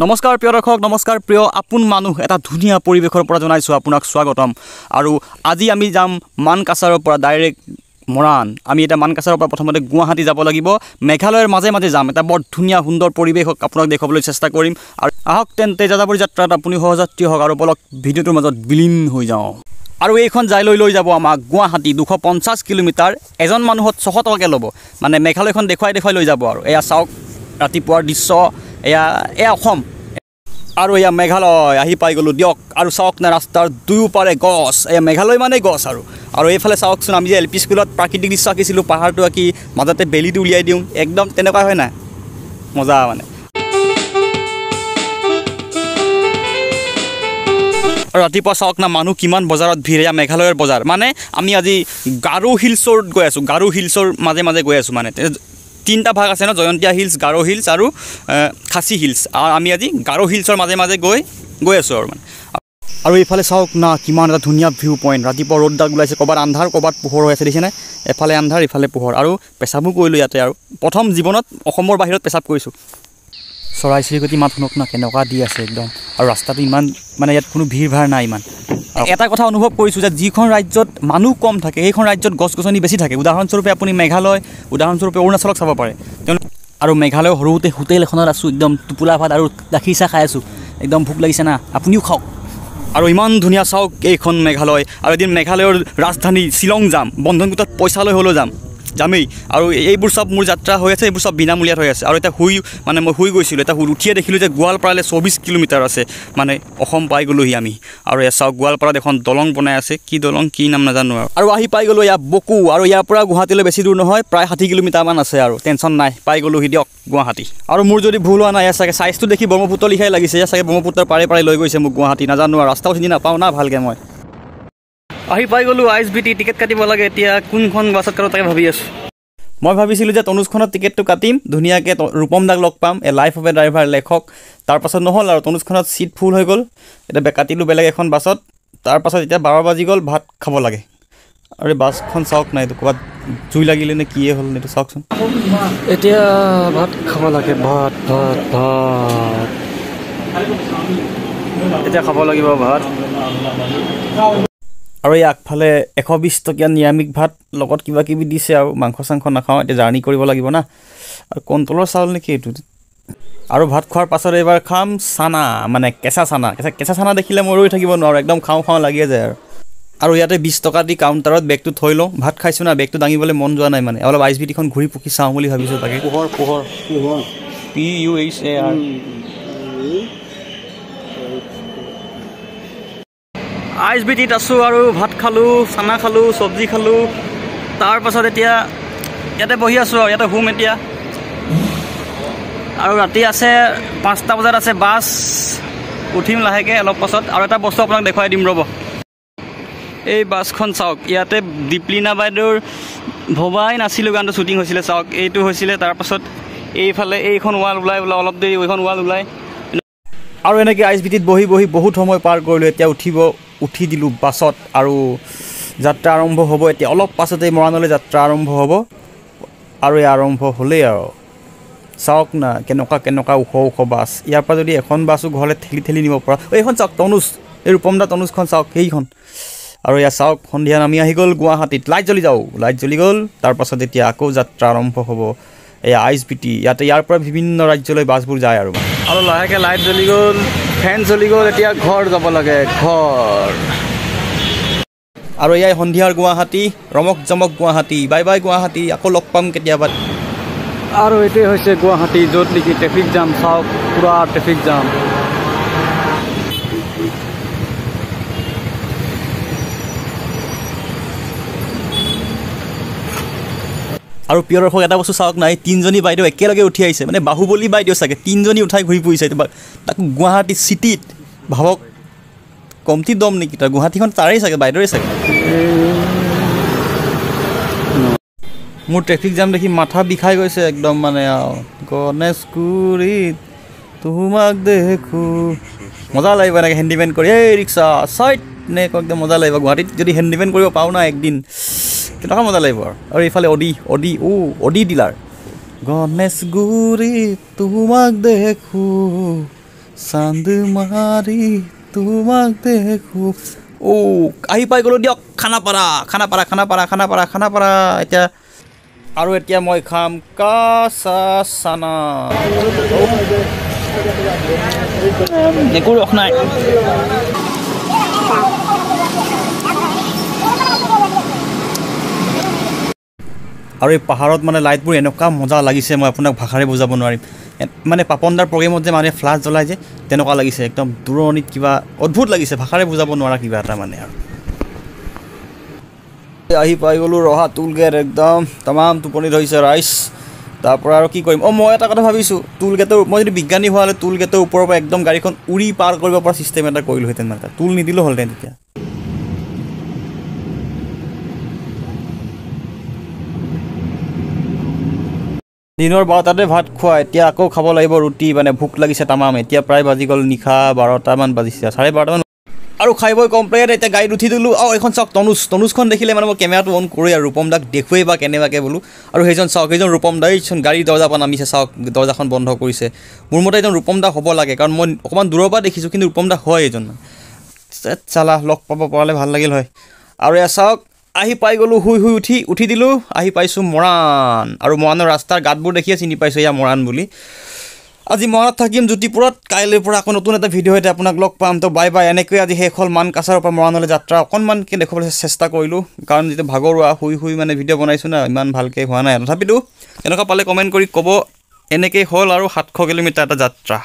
নমস্কাৰ প্ৰিয় দৰ্শক নমস্কাৰ প্ৰিয় আপোন মানুহ এটা ধুনীয়া পৰিৱেশৰ পৰা জনাইছো আপোনাক স্বাগতম আৰু আজি আমি যাম মানকাছাৰৰ পৰা ডাইৰেক্ট মৰাণ আমি এটা মানকাছাৰৰ পৰা প্ৰথমতে গুৱাহাটী যাব লাগিব মেঘালয়ৰ মাজে মাজে যাম এটা বৰ ধুনীয়া সুন্দৰ পৰিৱেশক আপোনাক দেখাবলৈ চেষ্টা কৰিম আৰু আহক তেন্তে যাযাবৰী যাত্ৰাত আপুনি সহযাত্ৰী হওক আৰু বলক ভিডিঅ'টোৰ মাজত বিলীন হৈ যাওঁ আৰু এইখন যাইলৈ লৈ যাব আমাক গুৱাহাটী 250 কিলোমিটাৰ এজন মানুহত 600 টকাকৈ ল'ব মানে মেঘালয়খন দেখুৱাই লৈ যাব আৰু এয়া চাওক ৰাতিপুৱাৰ দৃশ্য এয়া অসম আৰু এয়া মেঘালয় আহি পাই গ'লো দিয়ক আৰু চাওক না ৰাস্তাৰ দুয়োপাৰে গছ এয়া মেঘালয় মানে গছ আৰু এইফালে চাওকচোন আমি যে এলপি স্কুলত প্ৰাকৃতিক দৃশ্য আঁকিছিলোঁ পাহাৰটো আঁকি মাজতে বেলিটো উলিয়াই দিওঁ একদম তেনেকুৱা হয় না মজা মানে আৰু ৰাতিপুৱা চাওক না মানুহ কিমান বজাৰত ভিৰ এয়া মেঘালয়ৰ বজাৰ মানে আমি আজি গাৰো হিলছৰ গৈ আছোঁ গাৰো হিলছৰ মাজে মাজে গৈ আছোঁ মানে তিনিটা ভাগ আছে ন জয়ন্তীয়া হিলছ গাৰো হিলছ আৰু খাচী হিলছ আৰু আমি আজি গাৰো হিলছৰ মাজে মাজে গৈ আছোঁ আৰু মানে আৰু এইফালে চাওক না কিমান এটা ধুনীয়া ভিউ পইণ্ট ৰাতিপুৱা ৰ'দডাল ওলাইছে ক'ৰবাত আন্ধাৰ ক'ৰবাত পোহৰ হৈ আছে দেখিছেনে এফালে আন্ধাৰ ইফালে পোহৰ আৰু পেচাবো কৰিলোঁ ইয়াতে আৰু প্ৰথম জীৱনত অসমৰ বাহিৰত পেচাব কৰিছোঁ চৰাই চিৰিকটি মাত শুনক না কেনেকুৱা দি আছে একদম আৰু ৰাস্তাটো ইমান মানে ইয়াত কোনো ভিৰ ভাৰ নাই ইমান এটা কথা অনুভৱ কৰিছোঁ যে যিখন ৰাজ্যত মানুহ কম থাকে সেইখন ৰাজ্যত গছ গছনি বেছি থাকে উদাহৰণস্বৰূপে আপুনি মেঘালয় উদাহৰণস্বৰূপে অৰুণাচলক চাব পাৰে আৰু মেঘালয়ৰ সৰুতে হোটেল এখনত আছোঁ একদম টোপোলা ভাত আৰু গাখীৰ চাহ খাই আছোঁ একদম ভোক লাগিছে না আপুনিও খাওক আৰু ইমান ধুনীয়া চাওক এইখন মেঘালয় আৰু এদিন মেঘালয়ৰ ৰাজধানী শ্বিলং যাম বন্ধন গোটত পইচা লৈ হ'লেও যামেই আৰু এইবোৰ চব মোৰ যাত্ৰা হৈ আছে এইবোৰ চব বিনামূলীয়াত হৈ আছে আৰু এটা মই শুই গৈছিলোঁ এটা উঠিয়ে দেখিলোঁ যে গোৱালপাৰালৈ 24 কিলোমিটাৰ আছে মানে অসম পাই গ'লোহি আমি আৰু এয়া চাওক গোৱালপাৰাত এখন দলং বনাই আছে কি দলং কি নাম নাজানো আৰু আহি পাই গ'লোঁ ইয়াত বকু আৰু ইয়াৰ পৰা গুৱাহাটীলৈ বেছি দূৰ নহয় প্ৰায় 60 কিলোমিটাৰমান আছে আৰু টেনশ্যন নাই পাই গ'লোহি দিয়ক গুৱাহাটী আৰু মোৰ যদি ভুল হোৱা নাই ইয়াৰ চাগে চাইজটো দেখি ব্ৰহ্মপুত্ৰ লিখাই লাগিছে ইয়াৰ চাগে ব্ৰহ্মপুত্ৰৰ পাৰে লৈ গৈছে মোক গুৱাহাটী নাজানো আৰু ৰাস্তাও চিনি নাপাওঁ না ভালকৈ মই আহি পাই গ'লোঁ ISBT টিকেট কাটিব লাগে এতিয়া কোনখন বাছত কাৰো তাকে ভাবি আছোঁ মই ভাবিছিলোঁ যে তনুজখনত টিকেটটো কাটিম ধুনীয়াকৈ ৰূপম দাক লগ পাম লাইফ অফ এ ড্ৰাইভাৰ লেখক তাৰপাছত নহ'ল আৰু তনুজখনত ছিট ফুল হৈ গ'ল এতিয়া কাটিলোঁ বেলেগ এখন বাছত তাৰপাছত এতিয়া 12 বাজি গ'ল ভাত খাব লাগে আৰু এই বাছখন চাওক নাই এইটো ক'ৰবাত জুই লাগিলে নে কিয়ে হ'ল এইটো চাওকচোন এতিয়া ভাত খাব লাগে ভাত এতিয়া খাব লাগিব ভাত আৰু এই আগফালে 120 টকীয়া নিৰামিষ ভাত লগত কিবা কিবি দিছে আৰু মাংস চাংস নাখাওঁ এতিয়া জাৰ্ণি কৰিব লাগিব না আৰু কণ্ট্ৰলৰ চাউল নেকি এইটো আৰু ভাত খোৱাৰ পাছত এইবাৰ খাম চানা মানে কেঁচা চানা দেখিলে মই ৰৈ থাকিব নোৱাৰোঁ একদম খাওঁ লাগিয়ে যায় আৰু ইয়াতে 20 টকা দি কাউণ্টাৰত বেগটো থৈ লওঁ ভাত খাইছোঁ না বেগটো দাঙিবলৈ মন যোৱা নাই মানে অলপ ISBTখন ঘূৰি পকি চাওঁ বুলি ভাবিছোঁ তাকে পোহৰ PUHAR ISBTত আছোঁ আৰু ভাত খালোঁ চানা খালোঁ চব্জি খালোঁ তাৰপাছত এতিয়া ইয়াতে বহি আছোঁ আৰু ইয়াতে শুম এতিয়া আৰু ৰাতি আছে 5টা বজাত আছে বাছ উঠিম লাহেকৈ অলপ পাছত আৰু এটা বস্তু আপোনাক দেখুৱাই দিম ৰ'ব এই বাছখন চাওক ইয়াতে দীপলিনা বাইদেউৰ ভবাই নাছিলোঁ গানটো শ্বুটিং হৈছিলে চাওক এইটো হৈছিলে তাৰপাছত এইফালে এইখন ৱাল ওলাই অলপ দেৰি এইখন ৱাল ওলাই আৰু এনেকৈ ISBTত বহি বহুত সময় পাৰ কৰিলোঁ এতিয়া উঠি দিলোঁ বাছত আৰু যাত্ৰা আৰম্ভ হ'ব এতিয়া অলপ পাছতে মৰাণলৈ যাত্ৰা আৰম্ভ হ'ব আৰু এই আৰম্ভ হ'লেই আৰু চাওক না কেনেকুৱা ওখ বাছ ইয়াৰ পৰা যদি এখন বাছো ঘৰলৈ ঠেলি নিব পৰা এইখন চাওক তনুজ এই ৰূপম দা তনুজখন চাওক সেইখন আৰু ইয়াৰ চাওক সন্ধিয়া নামি আহি গ'ল গুৱাহাটীত লাইট জ্বলি গ'ল তাৰপাছত এতিয়া আকৌ যাত্ৰা আৰম্ভ হ'ব এয়া ISBT ইয়াৰ পৰা বিভিন্ন ৰাজ্যলৈ বাছবোৰ যায় আৰু লাহেকৈ লাইট জ্বলি গ'ল ফেন জ্বলি গ'ল এতিয়া ঘৰ যাব লাগে ঘৰ আৰু এয়াই সন্ধিয়াৰ গুৱাহাটী ৰমক জমক গুৱাহাটী বাই গুৱাহাটী আকৌ লগ পাম কেতিয়াবা আৰু এইটোৱে হৈছে গুৱাহাটী য'ত নেকি ট্ৰেফিক জাম চাওক পুৰা ট্ৰেফিক জাম আৰু প্ৰিয় দৰ্শক এটা বস্তু চাওক নাই 3জনী বাইদেউ একেলগে উঠি আহিছে মানে বাহুবলী বাইদেউ চাগে 3জনী উঠাই ঘূৰি ফুৰিছে তাকো গুৱাহাটী চিটিত ভাবক কমটি দম নেকি তাৰ গুৱাহাটীখন তাৰেই চাগে বাইদেউৰে চাগে মোৰ ট্ৰেফিক জাম দেখি মাথা বিষাই গৈছে একদম মানে গণেশগুৰিত তোমাক দেখোঁ মজা লাগিব এনেকৈ হেণ্ডিমেন কৰি এই ৰিক্সা চাইট নে একদম মজা লাগিব গুৱাহাটীত যদি হেণ্ডিমেন কৰিব পাওঁ না একদিন কেনেকুৱা মজা লাগিব আৰু এইফালে অডি ডিলাৰ গণেশগুৰিত তোমাক দেখোঁ চান্দ মাৰি তোমাক দেখো ও আহি পাই গ'লো দিয়ক খানাপাৰা এতিয়া আৰু এতিয়া মই খাম কাঁচা চানা একো ৰখ নাই আৰু এই পাহাৰত মানে লাইটবোৰ এনেকুৱা মজা লাগিছে মই আপোনাক ভাষাৰে বুজাব নোৱাৰিম মানে পাপনদাৰ প্ৰগ্ৰেমত যে মানে ফ্লাছ জ্বলাই যে তেনেকুৱা লাগিছে একদম দূৰণিত কিবা অদ্ভুত লাগিছে ভাষাৰে বুজাব নোৱাৰা কিবা এটা মানে আৰু আহি পাই গ'লোঁ ৰহা টুল গেট একদম তামাম টোপনি ধৰিছে ৰাইচ তাৰপৰা আৰু কি কৰিম মই এটা কথা ভাবিছোঁ টুল গেটৰ মই যদি বিজ্ঞানী হোৱা হ'লে টুল গেটৰ ওপৰৰ পৰা একদম গাড়ীখন উৰি পাৰ কৰিব পৰা ছিষ্টেম এটা কৰিলোহেঁতেন মানে টুল নিদিলেও হ'লহেঁতেন তেতিয়া দিনৰ 12টাতে ভাত খোৱা এতিয়া আকৌ খাব লাগিব ৰুটি মানে ভোক লাগিছে তামাম এতিয়া প্ৰায় বাজি গ'ল নিশা 12টামান বাজিছে 12:30মান আৰু খাই বৈ কমপ্লিট এতিয়া গাড়ীত উঠি দিলোঁ এইখন চাওক তনুজখন দেখিলে মানে মই কেমেৰাটো অন কৰোঁ আৰু ৰূপম দাক দেখুৱেই বা কেনেবাকৈ বোলো আৰু সেইজন চাওক সেইজন ৰূপম দা এইখন গাড়ীৰ দৰ্জাৰ পৰা নামিছে চাওক দৰ্জাখন বন্ধ কৰিছে মোৰ মতে এইজন ৰূপম দা হ'ব লাগে কাৰণ মই অকণমান দূৰৰ পৰা দেখিছোঁ কিন্তু ৰূপম দা হয় এইজন চালা লগ পাব পৰালে ভাল লাগিল হয় আৰু এয়া চাওক আহি পাই গ'লোঁ শুই উঠি দিলোঁ আহি পাইছোঁ মৰাণ আৰু মৰাণৰ ৰাস্তাৰ গাঁতবোৰ দেখিয়ে চিনি পাইছোঁ এয়া মৰাণ বুলি আজি মৰাণত থাকিম জ্যোতিপুৰত কাইলৈৰ পৰা আকৌ নতুন এটা ভিডিঅ' সৈতে আপোনাক লগ পাম তো বাই এনেকৈ আজি শেষ হ'ল মানকাছাৰৰ পৰা মৰাণলৈ যাত্ৰা অকণমানকৈ দেখুৱাবলৈ চেষ্টা কৰিলোঁ কাৰণ যেতিয়া ভাগৰুৱা শুই মানে ভিডিঅ' বনাইছোঁ না ইমান ভালকৈ হোৱা নাই তথাপিতো তেনেকুৱা পালে কমেণ্ট কৰি ক'ব এনেকৈ হ'ল আৰু 700 কিলোমিটাৰ এটা যাত্ৰা